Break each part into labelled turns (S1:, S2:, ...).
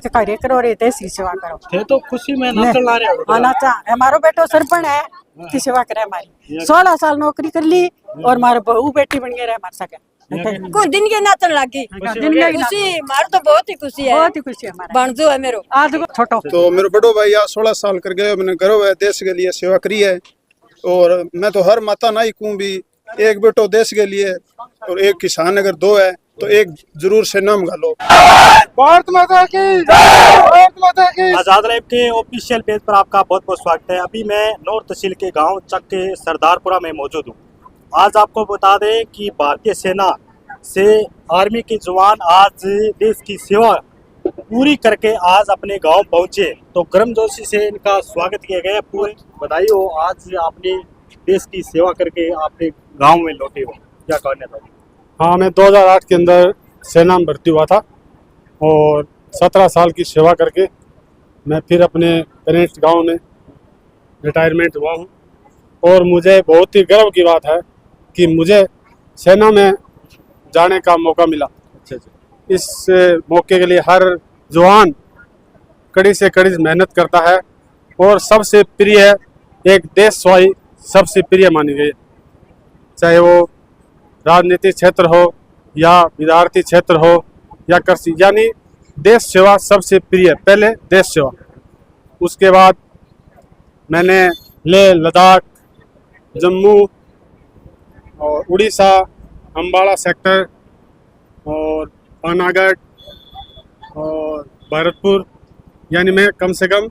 S1: एक कार्य करो और देश की सेवा करो।
S2: थे तो खुशी में नाचन ला रहे हो।
S1: नाचा हमारो बेटो सरपंच है की सेवा करे हमारी 16 साल नौकरी कर ली और मारे बहू बेटी बन गए हमारे सके
S3: कुछ दिन के नाचन लागी खुशी मार तो बहुत ही खुशी है
S1: हमारा
S3: बनजो है मेरो
S1: आज छोटो
S4: तो मेरे बड़ो भाई आज 16 साल कर गए, मैंने गर्व है देश के लिए सेवा करी है। और मैं तो हर माता नाई कहूँ भी एक बेटो देश के लिए और एक किसान अगर दो है तो एक जरूर सेना में घालो। भारत माता की, भारत माता की।
S2: आजाद लाइव के ऑफिशियल पेज पर आपका बहुत बहुत स्वागत है। अभी मैं नौर तहसील के गांव चक के सरदारपुरा में मौजूद हूँ। आज आपको बता दें कि भारतीय सेना से आर्मी के जवान आज देश की सेवा पूरी करके आज अपने गांव पहुंचे, तो गर्मजोशी से इनका स्वागत किया गया। पूरे बधाई हो, आज आपने देश की सेवा करके आपने गांव में लौटे हो, क्या कहना चाहिए?
S5: हाँ, मैं 2008 के अंदर सेना में भर्ती हुआ था और 17 साल की सेवा करके मैं फिर अपने पेरेंट्स गांव में रिटायरमेंट हुआ हूं। और मुझे बहुत ही गर्व की बात है कि मुझे सेना में जाने का मौका मिला। इस मौके के लिए हर जवान कड़ी से कड़ी मेहनत करता है और सबसे प्रिय एक देश सेवा सबसे प्रिय मानी गई, चाहे वो राजनीतिक क्षेत्र हो या विद्यार्थी क्षेत्र हो या कृषि, यानी देश सेवा सबसे प्रिय। पहले देश सेवा, उसके बाद मैंने लेह लद्दाख, जम्मू और उड़ीसा, अम्बाला सेक्टर और पानागढ़ और भरतपुर, यानी मैं कम से कम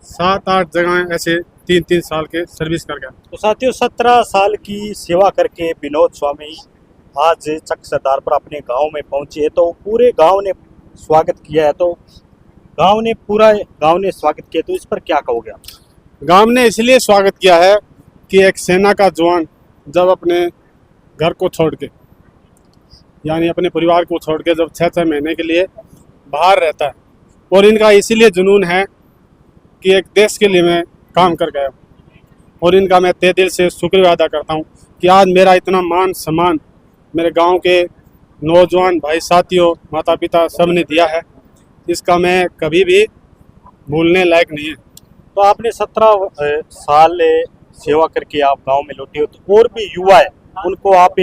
S5: 7-8 जगह ऐसे 3-3 साल के सर्विस कर गया।
S2: तो साथियों, 17 साल की सेवा करके विनोद स्वामी आज चक सरदारपुर अपने गांव में पहुंचे, तो पूरे गांव ने स्वागत किया है। तो पूरा गांव ने स्वागत किया, तो इस पर क्या कहोगे आप?
S5: गांव ने इसलिए स्वागत किया है कि एक सेना का जवान जब अपने घर को छोड़ के, यानी अपने परिवार को छोड़ के जब 6-6 महीने के लिए बाहर रहता है, और इनका इसीलिए जुनून है कि एक देश के लिए मैं काम कर गया, और इनका मैं तहे दिल से शुक्रिया अदा करता हूं कि आज मेरा इतना मान सम्मान मेरे गांव के नौजवान भाई साथियों, माता पिता सब ने दिया है, इसका मैं कभी भी भूलने लायक नहीं है।
S2: तो आपने 17 साल सेवा करके आप गांव में लौटे हो, तो और भी युवा है, उनको आप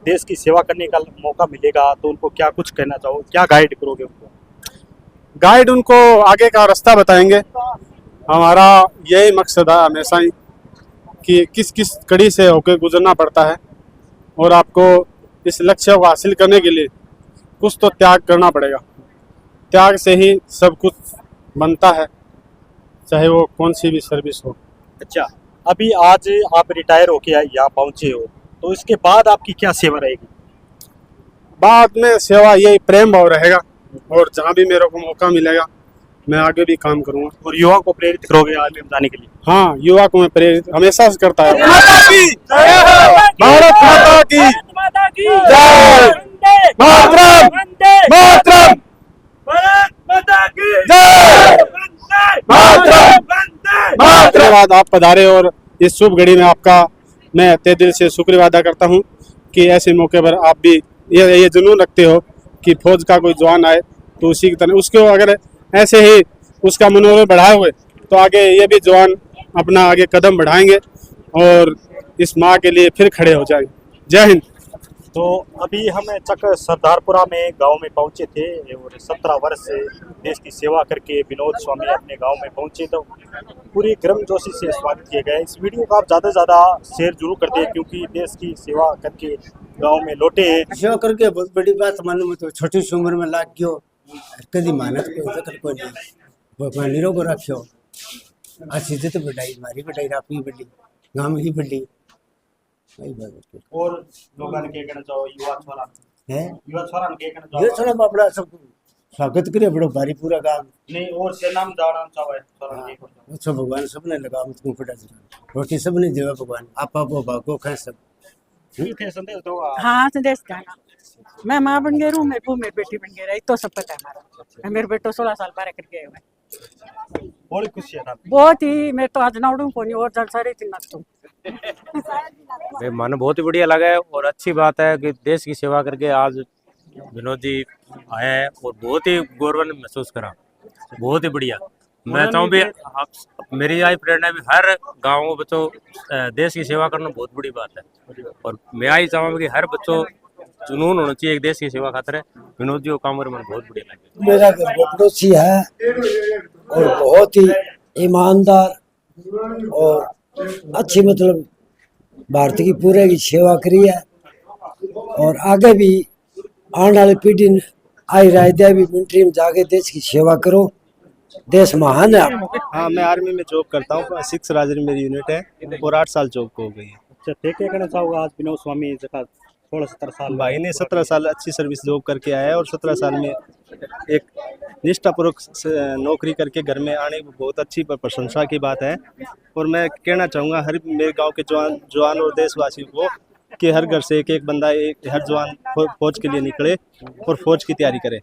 S2: देश की सेवा करने का मौका मिलेगा, तो उनको क्या कुछ कहना चाहो, क्या गाइड करोगे उनको?
S5: गाइड उनको आगे का रास्ता बताएंगे। हमारा यही मकसद है हमेशा ही कि किस किस कड़ी से होकर गुजरना पड़ता है, और आपको इस लक्ष्य को हासिल करने के लिए कुछ तो त्याग करना पड़ेगा। त्याग से ही सब कुछ बनता है, चाहे वो कौन सी भी सर्विस हो।
S2: अच्छा, अभी आज आप रिटायर होके यहाँ पहुंचे हो, तो इसके बाद आपकी क्या सेवा रहेगी?
S5: बाद में सेवा यही प्रेम भाव रहेगा, और जहाँ भी मेरे को मौका मिलेगा मैं आगे भी काम करूँगा।
S2: और युवा को प्रेरित करोगे आगे जाने के लिए?
S5: हाँ, युवा को मैं प्रेरित हमेशा से करता है। भारत माता की जय, मातरम, मातरम,
S2: भारत माता की
S5: जय, मातरम, मातरम। धन्यवाद, आप पधारे और इस शुभ घड़ी में आपका मैं तहे दिल से शुक्रिया अदा करता हूँ कि ऐसे मौके पर आप भी ये जुनून रखते हो कि फौज का कोई जवान आए तो उसी की तरह उसको अगर ऐसे ही उसका मनोबल बढ़ाए हुए तो आगे ये भी जवान अपना आगे कदम बढ़ाएंगे और इस माँ के लिए फिर खड़े हो जाएंगे। जय हिंद।
S2: तो अभी हम चक सरदारपुरा में गांव में पहुंचे थे और 17 वर्ष से देश की सेवा करके विनोद स्वामी अपने गांव में पहुंचे, तो पूरी गर्मजोशी से स्वागत किया गया। इस वीडियो को आप ज़्यादा से ज़्यादा शेयर जरूर कर दें, क्योंकि देश की सेवा करके गांव में लौटे हैं।
S6: सेवा करके बहुत बड़ी बात मालूम है, तो छोटी सी उम्र में लाग गयो, कभी मेहनत भगवान निरोग रखियो। आज इज्जत बढ़ाई, मारी बढ़ाई, आपकी बढ़ी, गाँव की बढ़ी।
S2: और लोगों ने क्या कहना चाहो, युवा छोरा
S6: है,
S2: युवा छोरा ने क्या कहना चाहो?
S6: ये छोरा बापड़ा सब स्वागत करे बड़ो भारी पूरा गाँव
S2: नहीं, और सेना में जाना चाहो छोरा ने क्या
S6: सब भगवान सबने लगा मुझको फटा रोटी सबने देवा भगवान आपा वो भागो खाए सब।
S2: ठीक है, संदेश दो।
S1: हाँ, संदेश कहना मैं माँ बन गई, मैं मेरी बेटी बन गई रही, तो सब पता है हमारा। मेरे बेटो 16 साल बारह करके हुए,
S2: बहुत खुशी है,
S1: बहुत ही। मैं तो आज नाउडू कोनी और जलसा रही थी नाचू।
S7: मन बहुत ही बढ़िया लगा है और अच्छी बात है कि देश की सेवा करके आज विनोद जी आया है और बहुत ही गौरव महसूस करा, बहुत ही बढ़िया। मैं चाहूँ भी मेरी आई प्रेरणा भी हर गाँव बच्चों देश की सेवा करना बहुत बड़ी बात है, और मैं आई चाहूँगा कि हर बच्चों जुनून होना चाहिए एक देश की सेवा खातर। विनोद जी को काम कर बहुत बढ़िया लगे।
S8: मेरा घर पड़ोसी है और बहुत ही ईमानदार और अच्छी मतलब भारत की पूरे की सेवा करी है, और आगे भी आने वाली पीढ़ी ने आई राय दिया भी मिलिट्री में जाके देश की सेवा करो, देश महान है।
S9: हाँ, मैं आर्मी में जॉब करता हूँ, 6 राजरी मेरी यूनिट है और 8 साल जॉब को हो गई है।
S2: अच्छा, क्या कहना चाहोगे आज विनोद स्वामी जी का 16-17 साल
S9: भाई ने 17 साल अच्छी सर्विस जॉब करके आया है और 17 साल में एक निष्ठापूर्वक नौकरी करके घर में आने बहुत अच्छी प्रशंसा की बात है। और मैं कहना चाहूँगा हर मेरे गांव के जवान और देशवासियों को कि हर घर से एक एक बंदा, हर जवान फौज के लिए निकले और फौज की तैयारी करे।